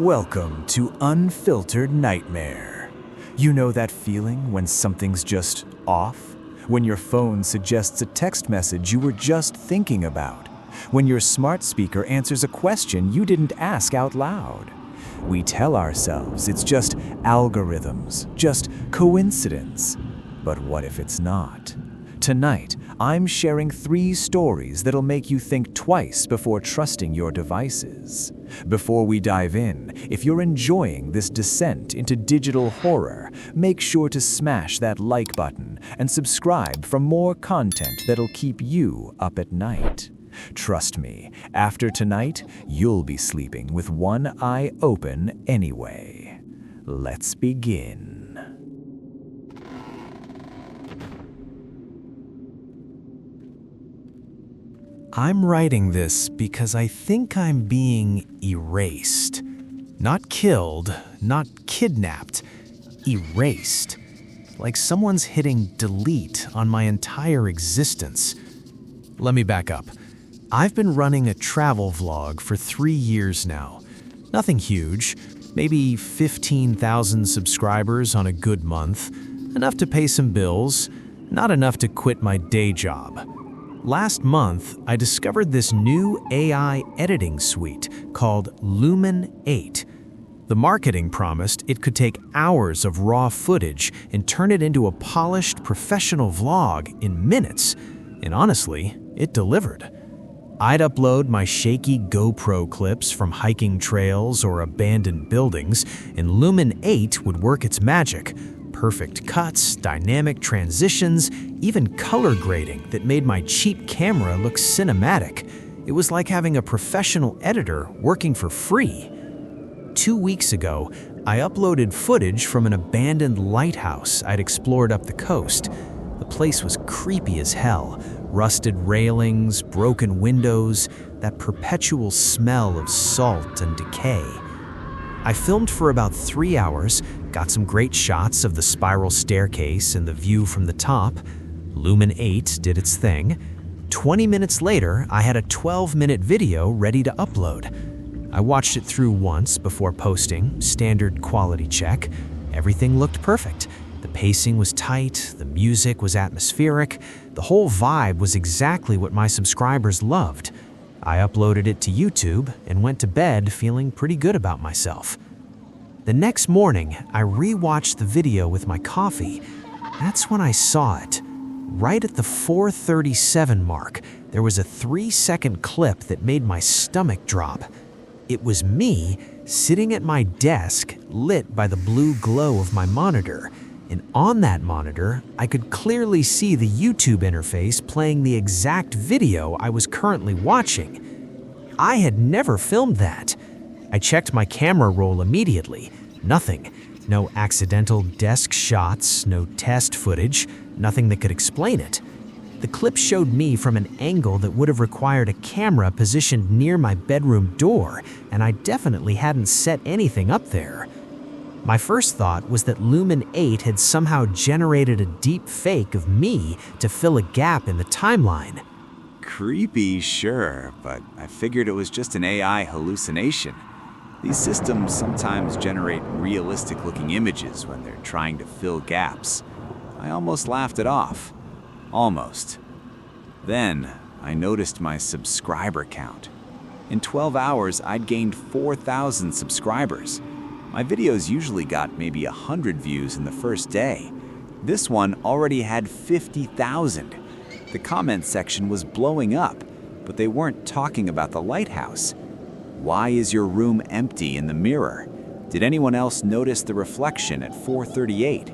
Welcome to Unfiltered Nightmare. You know that feeling when something's just off? When your phone suggests a text message you were just thinking about? When your smart speaker answers a question you didn't ask out loud? We tell ourselves it's just algorithms, just coincidence. But what if it's not? Tonight, I'm sharing 3 stories that'll make you think twice before trusting your devices. Before we dive in, if you're enjoying this descent into digital horror, make sure to smash that like button and subscribe for more content that'll keep you up at night. Trust me, after tonight, you'll be sleeping with one eye open anyway. Let's begin. I'm writing this because I think I'm being erased. Not killed, not kidnapped, erased. Like someone's hitting delete on my entire existence. Let me back up. I've been running a travel vlog for 3 years now. Nothing huge, maybe 15,000 subscribers on a good month, enough to pay some bills, not enough to quit my day job. Last month, I discovered this new AI editing suite called Lumen 8. The marketing promised it could take hours of raw footage and turn it into a polished, professional vlog in minutes. And honestly, it delivered. I'd upload my shaky GoPro clips from hiking trails or abandoned buildings, and Lumen 8 would work its magic. Perfect cuts, dynamic transitions, even color grading that made my cheap camera look cinematic. It was like having a professional editor working for free. 2 weeks ago, I uploaded footage from an abandoned lighthouse I'd explored up the coast. The place was creepy as hell. Rusted railings, broken windows, that perpetual smell of salt and decay. I filmed for about 3 hours, got some great shots of the spiral staircase and the view from the top. Lumen 8 did its thing. 20 minutes later, I had a 12-minute video ready to upload. I watched it through once before posting, standard quality check. Everything looked perfect. The pacing was tight, the music was atmospheric, the whole vibe was exactly what my subscribers loved. I uploaded it to YouTube and went to bed feeling pretty good about myself. The next morning, I re-watched the video with my coffee. That's when I saw it. Right at the 4:37 mark, there was a 3-second clip that made my stomach drop. It was me sitting at my desk, lit by the blue glow of my monitor. And on that monitor, I could clearly see the YouTube interface playing the exact video I was currently watching. I had never filmed that. I checked my camera roll immediately. Nothing. No accidental desk shots, no test footage, nothing that could explain it. The clip showed me from an angle that would have required a camera positioned near my bedroom door, and I definitely hadn't set anything up there. My first thought was that Lumen 8 had somehow generated a deep fake of me to fill a gap in the timeline. Creepy, sure, but I figured it was just an AI hallucination. These systems sometimes generate realistic-looking images when they're trying to fill gaps. I almost laughed it off. Almost. Then, I noticed my subscriber count. In 12 hours, I'd gained 4,000 subscribers. My videos usually got maybe 100 views in the first day. This one already had 50,000. The comment section was blowing up, but they weren't talking about the lighthouse. Why is your room empty in the mirror? Did anyone else notice the reflection at 4:38?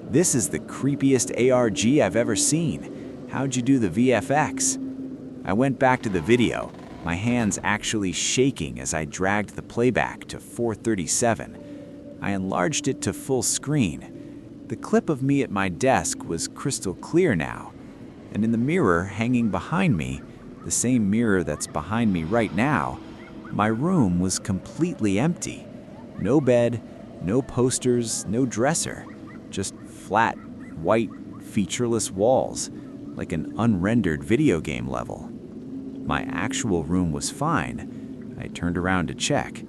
This is the creepiest ARG I've ever seen. How'd you do the VFX? I went back to the video, my hands actually shaking as I dragged the playback to 4:37. I enlarged it to full screen. The clip of me at my desk was crystal clear now, and in the mirror hanging behind me, the same mirror that's behind me right now, my room was completely empty. No bed, no posters, no dresser, just flat, white, featureless walls, like an unrendered video game level. My actual room was fine. I turned around to check.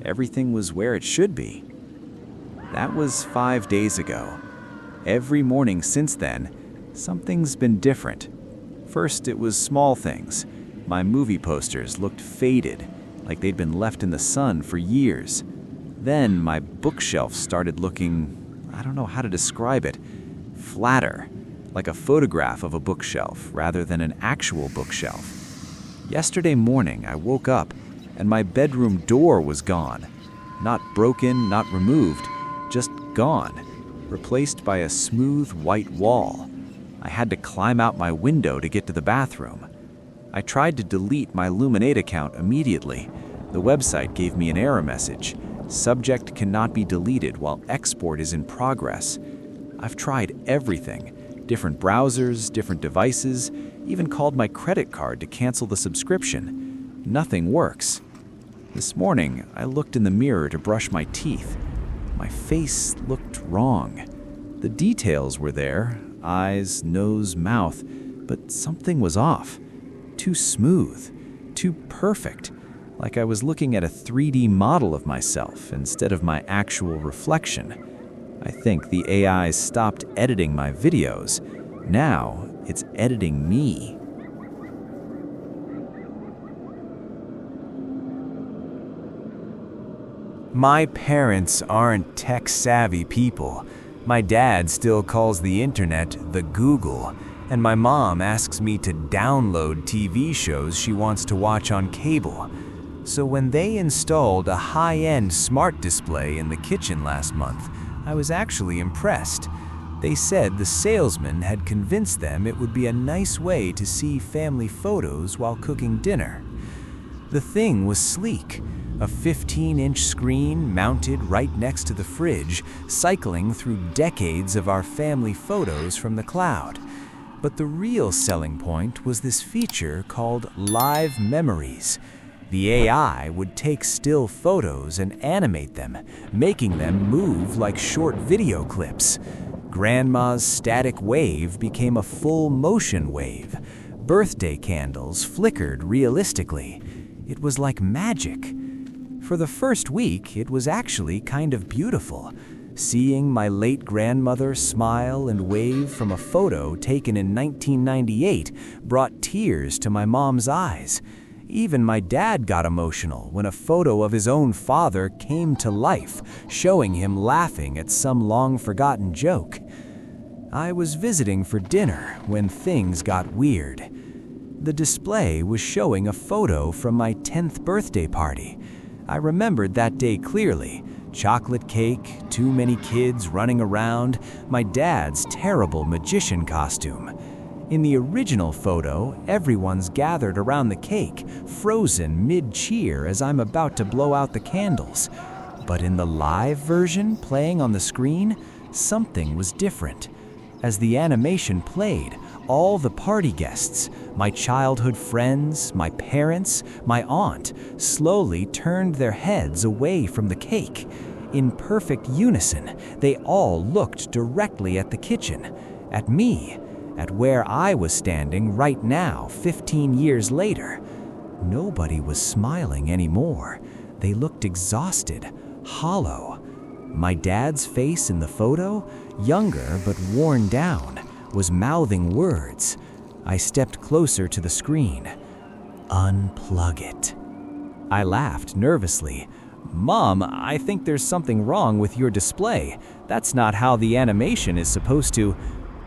Everything was where it should be. That was 5 days ago. Every morning since then, something's been different. First, it was small things. My movie posters looked faded, like they'd been left in the sun for years. Then my bookshelf started looking, I don't know how to describe it, flatter, like a photograph of a bookshelf rather than an actual bookshelf. Yesterday morning, I woke up and my bedroom door was gone. Not broken, not removed, just gone, replaced by a smooth white wall. I had to climb out my window to get to the bathroom. I tried to delete my Luminate account immediately. The website gave me an error message. Subject cannot be deleted while export is in progress. I've tried everything. Different browsers, different devices, even called my credit card to cancel the subscription. Nothing works. This morning, I looked in the mirror to brush my teeth. My face looked wrong. The details were there, eyes, nose, mouth, but something was off. Too smooth, too perfect, like I was looking at a 3D model of myself instead of my actual reflection. I think the AI stopped editing my videos. Now, it's editing me. My parents aren't tech-savvy people. My dad still calls the internet the Google, and my mom asks me to download TV shows she wants to watch on cable. So when they installed a high-end smart display in the kitchen last month, I was actually impressed. They said the salesman had convinced them it would be a nice way to see family photos while cooking dinner. The thing was sleek. A 15-inch screen mounted right next to the fridge, cycling through decades of our family photos from the cloud. But the real selling point was this feature called Live Memories. The AI would take still photos and animate them, making them move like short video clips. Grandma's static wave became a full motion wave. Birthday candles flickered realistically. It was like magic. For the first week, it was actually kind of beautiful. Seeing my late grandmother smile and wave from a photo taken in 1998 brought tears to my mom's eyes. Even my dad got emotional when a photo of his own father came to life, showing him laughing at some long-forgotten joke. I was visiting for dinner when things got weird. The display was showing a photo from my 10th birthday party. I remembered that day clearly. Chocolate cake, too many kids running around, my dad's terrible magician costume. In the original photo, everyone's gathered around the cake, frozen mid-cheer as I'm about to blow out the candles. But in the live version playing on the screen, something was different. As the animation played, all the party guests, my childhood friends, my parents, my aunt, slowly turned their heads away from the cake. In perfect unison, they all looked directly at the kitchen, at me, at where I was standing right now, 15 years later. Nobody was smiling anymore. They looked exhausted, hollow. My dad's face in the photo, younger but worn down, was mouthing words. I stepped closer to the screen. Unplug it. I laughed nervously. Mom, I think there's something wrong with your display. That's not how the animation is supposed to.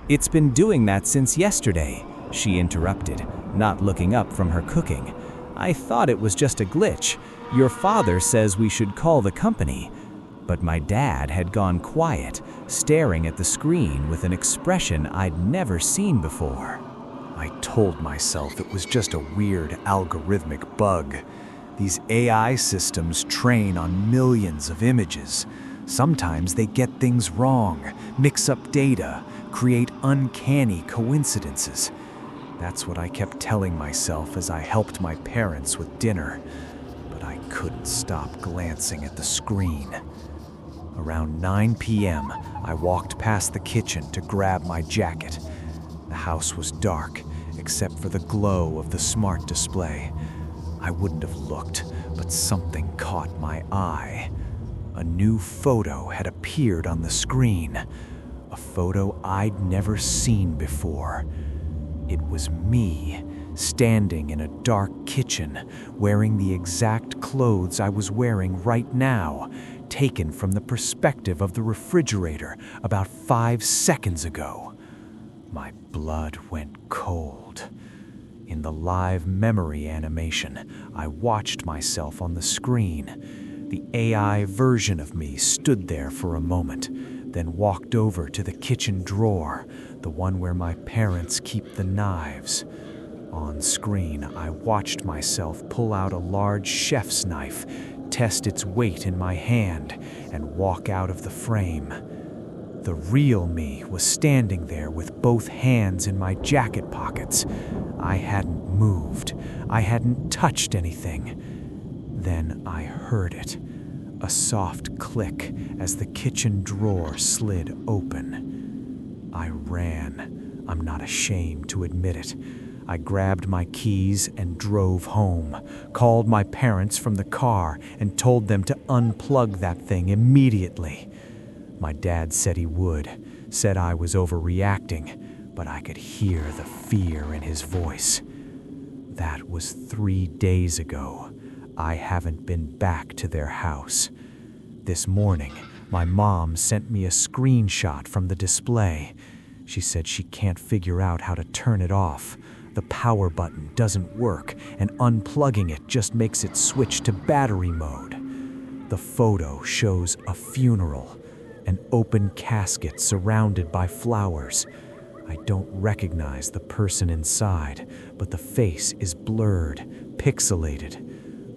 It's been doing that since yesterday, she interrupted, not looking up from her cooking. I thought it was just a glitch. Your father says we should call the company. But my dad had gone quiet, staring at the screen with an expression I'd never seen before. I told myself it was just a weird algorithmic bug. These AI systems train on millions of images. Sometimes they get things wrong, mix up data, create uncanny coincidences. That's what I kept telling myself as I helped my parents with dinner. But I couldn't stop glancing at the screen. Around 9 p.m., I walked past the kitchen to grab my jacket. The house was dark, except for the glow of the smart display. I wouldn't have looked, but But something caught my eye. A new photo had appeared on the screen. A photo I'd never seen before. It was me, standing in a dark kitchen, wearing the exact clothes I was wearing right now, taken from the perspective of the refrigerator about 5 seconds ago. My blood went cold. In the live memory animation, I watched myself on the screen. The AI version of me stood there for a moment, then walked over to the kitchen drawer, the one where my parents keep the knives. On screen, I watched myself pull out a large chef's knife, test its weight in my hand, and walk out of the frame. The real me was standing there with both hands in my jacket pockets. I hadn't moved. I hadn't touched anything. Then I heard it. A soft click as the kitchen drawer slid open. I ran. I'm not ashamed to admit it. I grabbed my keys and drove home, called my parents from the car and told them to unplug that thing immediately. My dad said he would, said I was overreacting, but I could hear the fear in his voice. That was 3 days ago. I haven't been back to their house. This morning, my mom sent me a screenshot from the display. She said she can't figure out how to turn it off. The power button doesn't work, and unplugging it just makes it switch to battery mode. The photo shows a funeral, an open casket surrounded by flowers. I don't recognize the person inside, but the face is blurred, pixelated.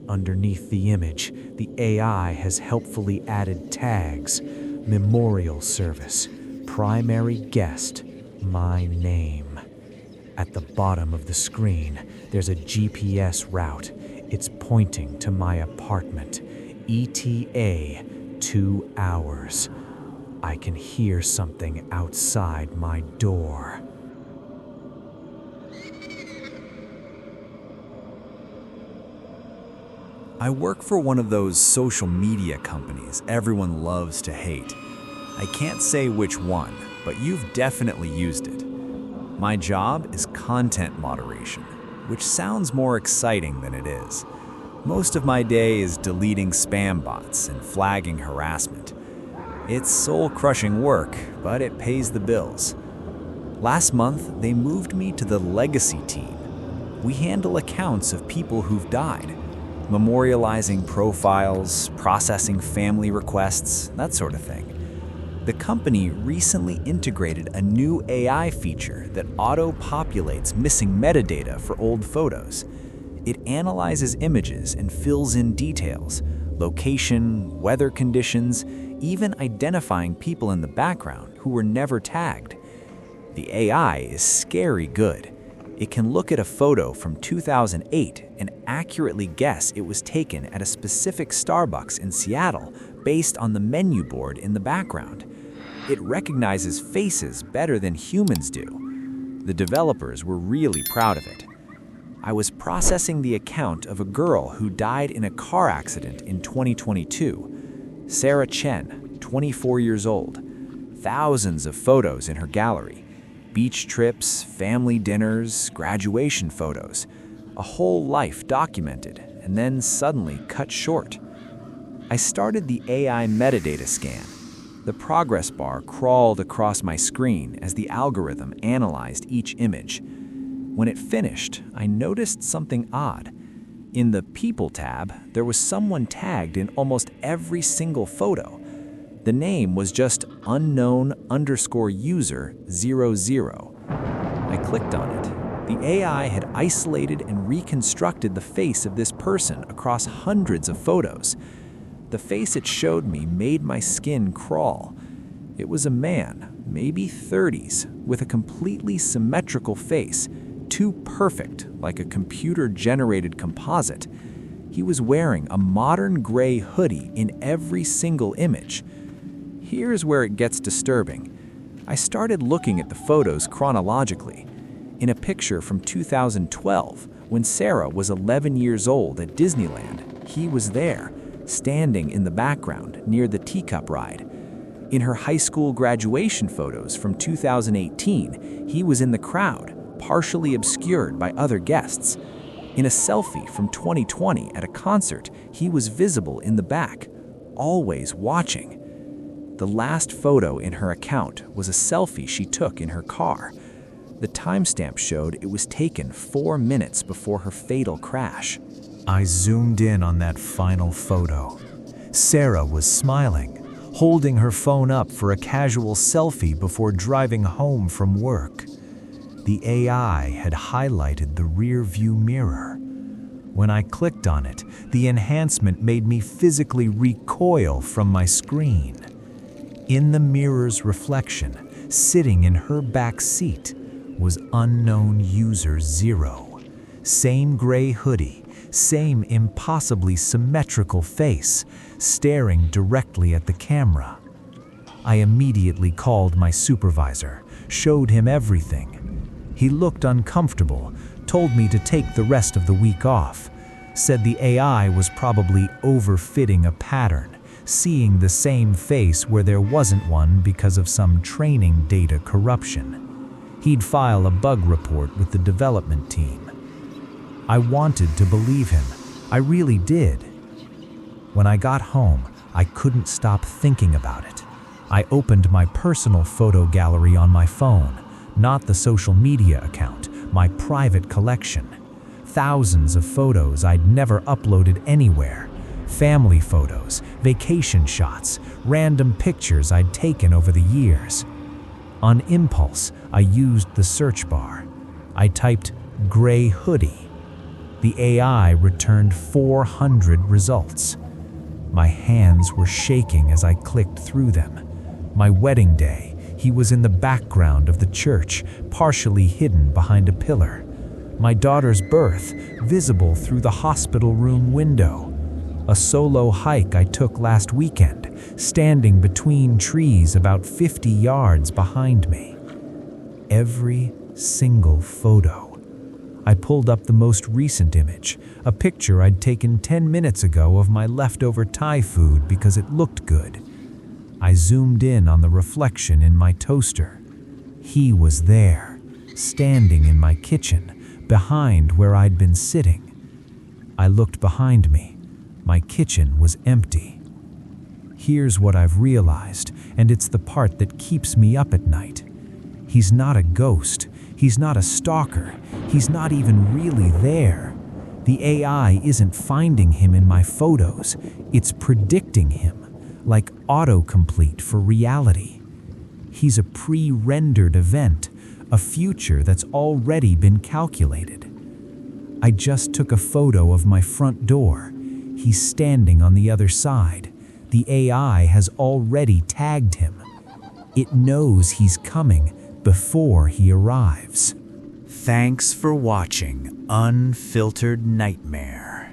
Underneath the image, the AI has helpfully added tags: memorial service, primary guest, my name. At the bottom of the screen, there's a GPS route. It's pointing to my apartment. ETA, 2 hours. I can hear something outside my door. I work for one of those social media companies everyone loves to hate. I can't say which one, but you've definitely used it. My job is content moderation, which sounds more exciting than it is. Most of my day is deleting spam bots and flagging harassment. It's soul-crushing work, but it pays the bills. Last month, they moved me to the legacy team. We handle accounts of people who've died, memorializing profiles, processing family requests, that sort of thing. The company recently integrated a new AI feature that auto-populates missing metadata for old photos. It analyzes images and fills in details, location, weather conditions, even identifying people in the background who were never tagged. The AI is scary good. It can look at a photo from 2008 and accurately guess it was taken at a specific Starbucks in Seattle based on the menu board in the background. It recognizes faces better than humans do. The developers were really proud of it. I was processing the account of a girl who died in a car accident in 2022. Sarah Chen, 24 years old. Thousands of photos in her gallery. Beach trips, family dinners, graduation photos. A whole life documented and then suddenly cut short. I started the AI metadata scan. The progress bar crawled across my screen as the algorithm analyzed each image. When it finished, I noticed something odd. In the People tab, there was someone tagged in almost every single photo. The name was just unknown_user00. I clicked on it. The AI had isolated and reconstructed the face of this person across hundreds of photos. The face it showed me made my skin crawl. It was a man, maybe 30s, with a completely symmetrical face, too perfect, like a computer-generated composite. He was wearing a modern gray hoodie in every single image. Here's where it gets disturbing. I started looking at the photos chronologically. In a picture from 2012, when Sarah was 11 years old at Disneyland, He was there, standing in the background near the teacup ride. In her high school graduation photos from 2018, he was in the crowd, partially obscured by other guests. In a selfie from 2020 at a concert, he was visible in the back, always watching. The last photo in her account was a selfie she took in her car. The timestamp showed it was taken 4 minutes before her fatal crash. I zoomed in on that final photo. Sarah was smiling, holding her phone up for a casual selfie before driving home from work. The AI had highlighted the rear-view mirror. When I clicked on it, the enhancement made me physically recoil from my screen. In the mirror's reflection, sitting in her back seat, was unknown user 0. Same gray hoodie, same impossibly symmetrical face, staring directly at the camera. I immediately called my supervisor, showed him everything. He looked uncomfortable, told me to take the rest of the week off, said the AI was probably overfitting a pattern, seeing the same face where there wasn't one because of some training data corruption. He'd file a bug report with the development team. I wanted to believe him. I really did. When I got home, I couldn't stop thinking about it. I opened my personal photo gallery on my phone, not the social media account, my private collection. Thousands of photos I'd never uploaded anywhere. Family photos, vacation shots, random pictures I'd taken over the years. On impulse, I used the search bar. I typed gray hoodie. The AI returned 400 results. My hands were shaking as I clicked through them. My wedding day, he was in the background of the church, partially hidden behind a pillar. My daughter's birth, visible through the hospital room window. A solo hike I took last weekend, standing between trees about 50 yards behind me. Every single photo. I pulled up the most recent image, a picture I'd taken 10 minutes ago of my leftover Thai food because it looked good. I zoomed in on the reflection in my toaster. He was there, standing in my kitchen, behind where I'd been sitting. I looked behind me. My kitchen was empty. Here's what I've realized, and it's the part that keeps me up at night. He's not a ghost. He's not a stalker. He's not even really there. The AI isn't finding him in my photos. It's predicting him, like autocomplete for reality. He's a pre-rendered event, a future that's already been calculated. I just took a photo of my front door. He's standing on the other side. The AI has already tagged him. It knows he's coming before he arrives. Thanks for watching Unfiltered Nightmare.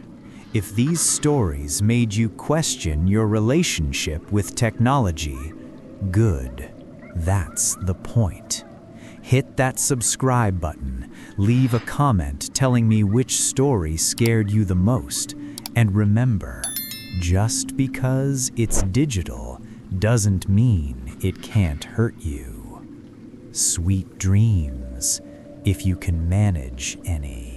If these stories made you question your relationship with technology, good. That's the point. Hit that subscribe button, leave a comment telling me which story scared you the most, and remember, just because it's digital doesn't mean it can't hurt you. Sweet dreams, if you can manage any.